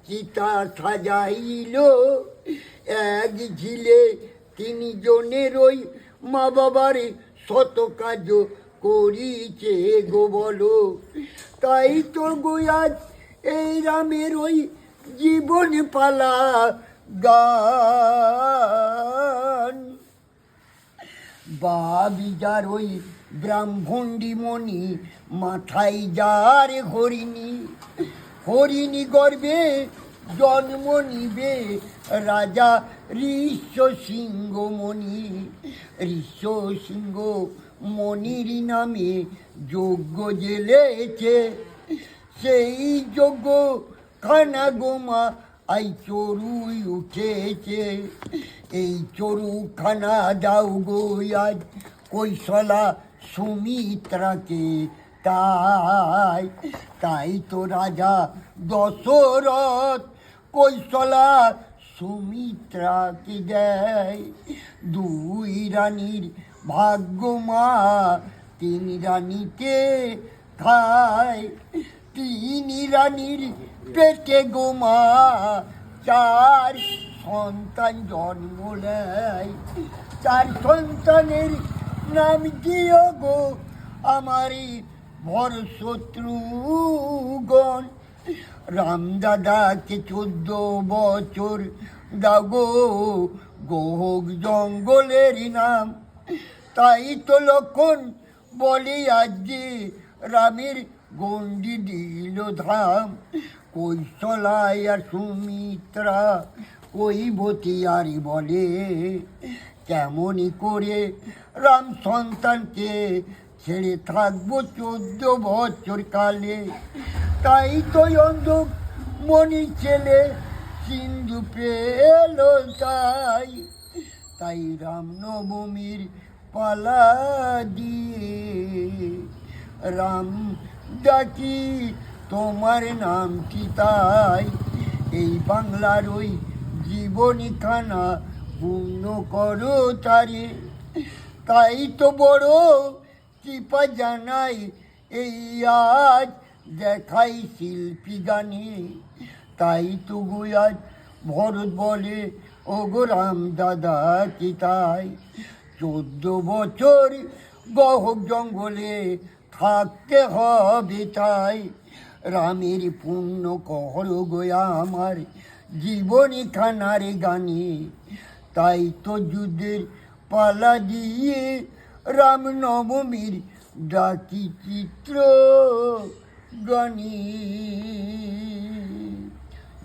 চিতা সাজাইল এক ঝিলে তিনজনের ওই মা বাবার শত কাজ করিছে গো বলো। তাই তো গোয়াজ এই রামের ওই জীবন পালা গান। বাবি যার ওই ব্রাহ্মণ্ডী মণি, মাথায় যার হরিণী, হরিণী গর্বে জন্ম নিবে রাজা ঋষ্য সিংহ মণি। ঋষ্য সিংহ মণির নামে যজ্ঞ জেলেছে, সেই যজ্ঞ খানা গোমা আই চড়ুই উঠেছে। এই চড়ু খানা দাও গো আজ কৈশলা সুমিত্রাকে। তাই তাই তো রাজা দশরথ কৈশলা সুমিত্রাকে দেয়। দুই রানীর ভাগ্য মা তিন রানীকে খায়। তিন রানীর পেটে গোমা চার সন্তান জন্ম নেয়। চার সন্তানের নাম দিও গো আমারই ভর শত্রুগণ। রামদাদাকে 14 বছর দাও গো গোহক জঙ্গলের নাম। তাই তো লক্ষণ বলি আজকে রামের গণ্ডি দিল ধাম। কৈশলায় আর সুমিত্রা কৈবতী আর বলে, কেমনই করে রাম সন্তানকে ছেড়ে থাকবো 14 বছর কালে। তাই তো অন্ধক মণি ছেলে সিন্ধু পেল। তাই তাই রামনবমীর পালা দিয়ে রাম ডাকি তোমার নাম কি তাই। এই বাংলার ওই জীবনী খানা পূর্ণ করো তারে। তাই তো বড় কৃপা জানাই এই আজ দেখাই শিল্পী গানে। তাই তো গো আজ ভরত বলে ও গো রাম দাদা কি তাই। 14 বছর গহক জঙ্গলে থাকতে হবে তাই। রামের পুণ্য কর গোয়া আমার জীবনী খানার গানে। তাই তো যুদ্ধের পালা দিয়ে রাম নবমীর ডাকি চিত্র গানে।